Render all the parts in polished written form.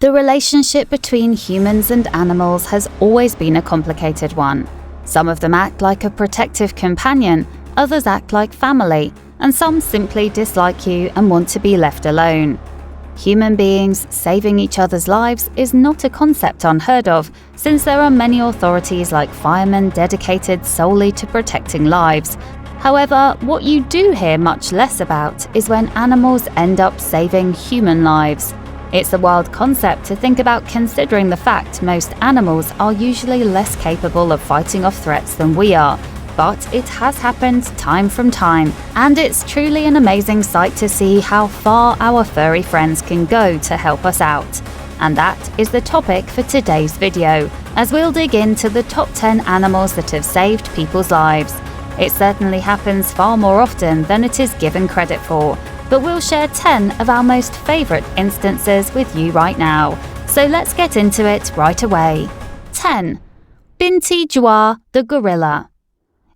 The relationship between humans and animals has always been a complicated one. Some of them act like a protective companion, others act like family, and some simply dislike you and want to be left alone. Human beings saving each other's lives is not a concept unheard of, since there are many authorities like firemen dedicated solely to protecting lives. However, what you do hear much less about is when animals end up saving human lives. It's a wild concept to think about, considering the fact most animals are usually less capable of fighting off threats than we are. But it has happened time from time, and it's truly an amazing sight to see how far our furry friends can go to help us out. And that is the topic for today's video, as we'll dig into the top 10 animals that have saved people's lives. It certainly happens far more often than it is given credit for, but we'll share 10 of our most favourite instances with you right now. So let's get into it right away. 10. Binti Jua the Gorilla.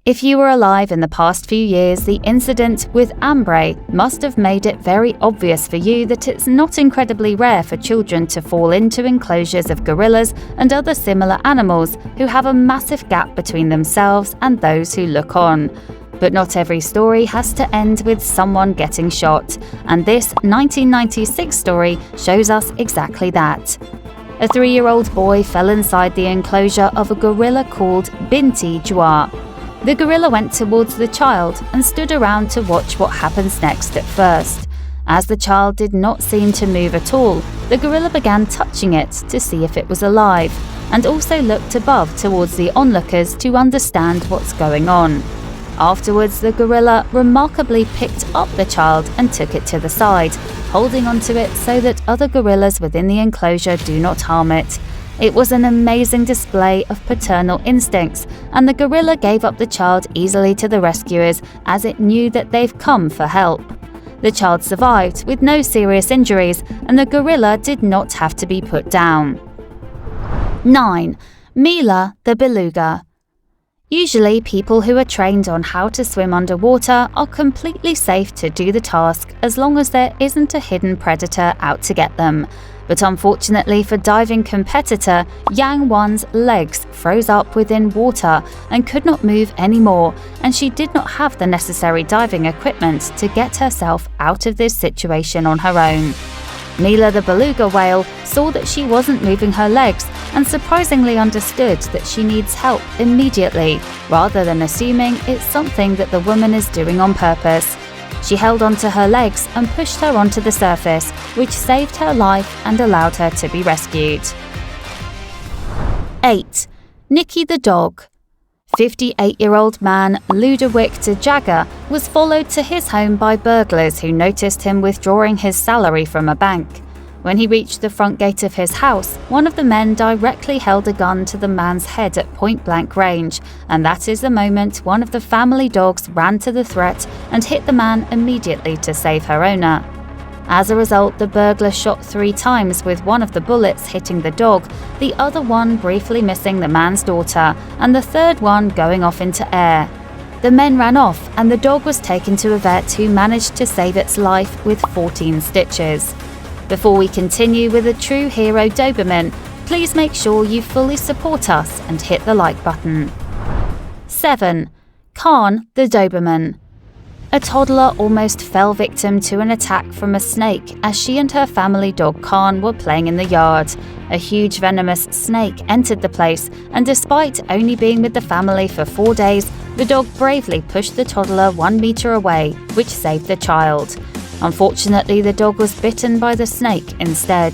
If you were alive in the past few years, the incident with Ambre must have made it very obvious for you that it's not incredibly rare for children to fall into enclosures of gorillas and other similar animals who have a massive gap between themselves and those who look on. But not every story has to end with someone getting shot, and this 1996 story shows us exactly that. A 3-year-old boy fell inside the enclosure of a gorilla called Binti Jua. The gorilla went towards the child and stood around to watch what happens next at first. As the child did not seem to move at all, the gorilla began touching it to see if it was alive, and also looked above towards the onlookers to understand what's going on. Afterwards, the gorilla remarkably picked up the child and took it to the side, holding onto it so that other gorillas within the enclosure do not harm it. It was an amazing display of paternal instincts, and the gorilla gave up the child easily to the rescuers as it knew that they've come for help. The child survived with no serious injuries, and the gorilla did not have to be put down. 9. Mila the Beluga. Usually, people who are trained on how to swim underwater are completely safe to do the task as long as there isn't a hidden predator out to get them. But unfortunately for diving competitor, Yang Wan's legs froze up within water and could not move anymore, and she did not have the necessary diving equipment to get herself out of this situation on her own. Mila the Beluga whale saw that she wasn't moving her legs and surprisingly understood that she needs help immediately, rather than assuming it's something that the woman is doing on purpose. She held onto her legs and pushed her onto the surface, which saved her life and allowed her to be rescued. 8. Niki the dog. 58-year-old man Ludovic de Jager was followed to his home by burglars who noticed him withdrawing his salary from a bank. When he reached the front gate of his house, one of the men directly held a gun to the man's head at point-blank range, and that is the moment one of the family dogs ran to the threat and hit the man immediately to save her owner. As a result, the burglar shot 3 times, with one of the bullets hitting the dog, the other one briefly missing the man's daughter, and the third one going off into air. The men ran off, and the dog was taken to a vet who managed to save its life with 14 stitches. Before we continue with a true hero Doberman, please make sure you fully support us and hit the like button. 7. Khan the Doberman. A toddler almost fell victim to an attack from a snake as she and her family dog Khan were playing in the yard. A huge venomous snake entered the place, and despite only being with the family for 4 days, the dog bravely pushed the toddler 1 meter away, which saved the child. Unfortunately, the dog was bitten by the snake instead.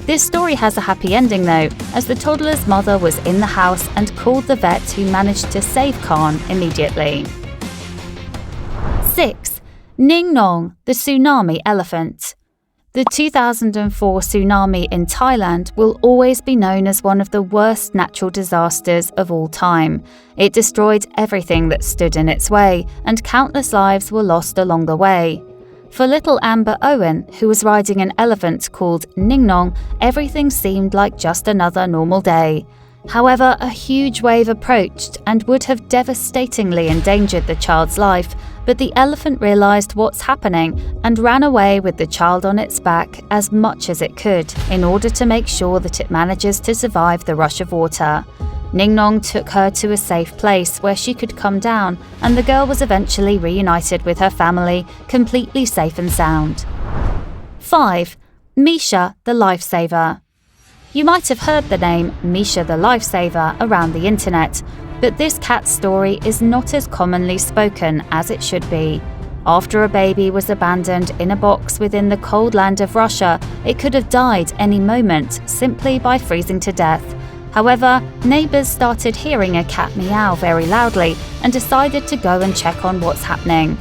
This story has a happy ending though, as the toddler's mother was in the house and called the vet, who managed to save Khan immediately. 6. Ning Nong the Tsunami elephant. The 2004 tsunami in Thailand will always be known as one of the worst natural disasters of all time. It destroyed everything that stood in its way, and countless lives were lost along the way. For little Amber Owen, who was riding an elephant called Ning Nong, everything seemed like just another normal day. However, a huge wave approached and would have devastatingly endangered the child's life, but the elephant realized what's happening and ran away with the child on its back as much as it could in order to make sure that it manages to survive the rush of water. Ning Nong took her to a safe place where she could come down, and the girl was eventually reunited with her family, completely safe and sound. 5. Misha the Lifesaver. You might have heard the name Misha the Lifesaver around the internet, but this cat's story is not as commonly spoken as it should be. After a baby was abandoned in a box within the cold land of Russia, it could have died any moment simply by freezing to death. However, neighbors started hearing a cat meow very loudly and decided to go and check on what's happening.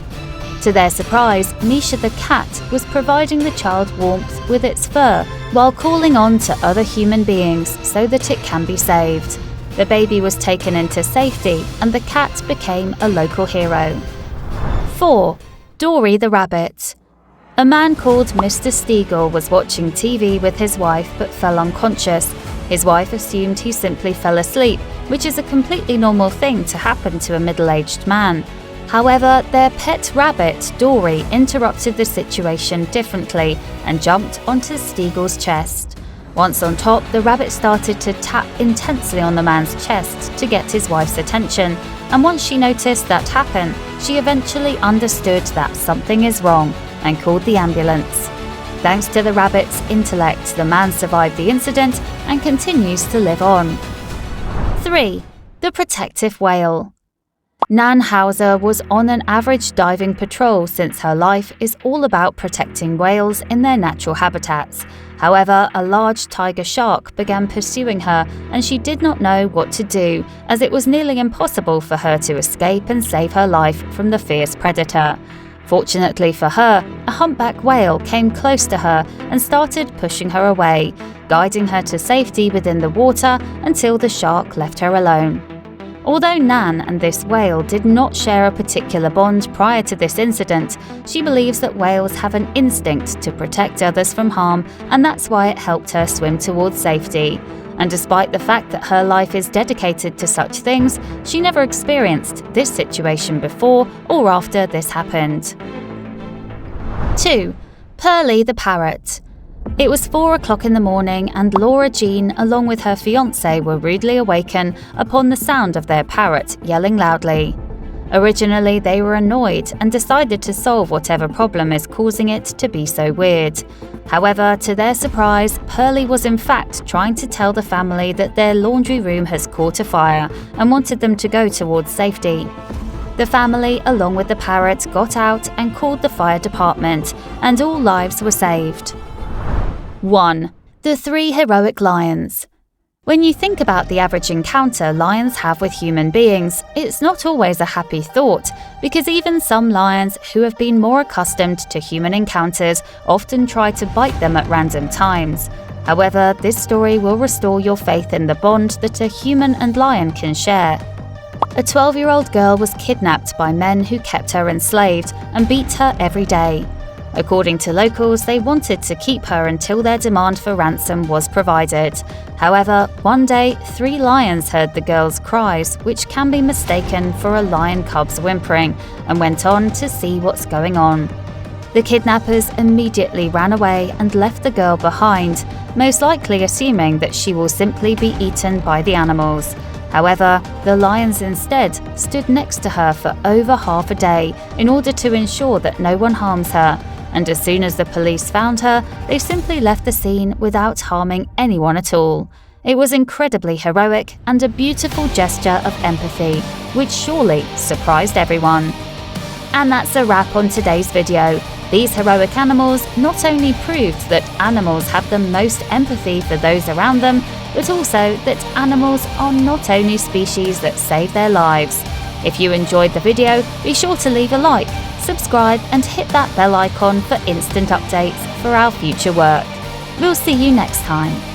To their surprise, Misha the cat was providing the child warmth with its fur while calling on to other human beings so that it can be saved. The baby was taken into safety and the cat became a local hero. 4. Dory the Rabbit. A man called Mr. Stiegel was watching TV with his wife but fell unconscious. His wife assumed he simply fell asleep, which is a completely normal thing to happen to a middle-aged man. However, their pet rabbit, Dory, interrupted the situation differently and jumped onto Stiegel's chest. Once on top, the rabbit started to tap intensely on the man's chest to get his wife's attention, and once she noticed that happen, she eventually understood that something is wrong and called the ambulance. Thanks to the rabbit's intellect, the man survived the incident and continues to live on. 3. The Protective Whale. Nan Hauser was on an average diving patrol since her life is all about protecting whales in their natural habitats. However, a large tiger shark began pursuing her and she did not know what to do, as it was nearly impossible for her to escape and save her life from the fierce predator. Fortunately for her, a humpback whale came close to her and started pushing her away, guiding her to safety within the water until the shark left her alone. Although Nan and this whale did not share a particular bond prior to this incident, she believes that whales have an instinct to protect others from harm, and that's why it helped her swim towards safety. And despite the fact that her life is dedicated to such things, she never experienced this situation before or after this happened. 2. Pearly the Parrot. It was 4 o'clock in the morning and Laura Jean, along with her fiancé, were rudely awakened upon the sound of their parrot yelling loudly. Originally, they were annoyed and decided to solve whatever problem is causing it to be so weird. However, to their surprise, Pearly was in fact trying to tell the family that their laundry room has caught a fire and wanted them to go towards safety. The family, along with the parrot, got out and called the fire department, and all lives were saved. 1. The 3 Heroic Lions. When you think about the average encounter lions have with human beings, it's not always a happy thought, because even some lions who have been more accustomed to human encounters often try to bite them at random times. However, this story will restore your faith in the bond that a human and lion can share. A 12-year-old girl was kidnapped by men who kept her enslaved and beat her every day. According to locals, they wanted to keep her until their demand for ransom was provided. However, one day, 3 lions heard the girl's cries, which can be mistaken for a lion cub's whimpering, and went on to see what's going on. The kidnappers immediately ran away and left the girl behind, most likely assuming that she will simply be eaten by the animals. However, the lions instead stood next to her for over half a day in order to ensure that no one harms her, and as soon as the police found her, they simply left the scene without harming anyone at all. It was incredibly heroic and a beautiful gesture of empathy, which surely surprised everyone. And that's a wrap on today's video. These heroic animals not only proved that animals have the most empathy for those around them, but also that animals are not only species that save their lives. If you enjoyed the video, be sure to leave a like, subscribe and hit that bell icon for instant updates for our future work. We'll see you next time.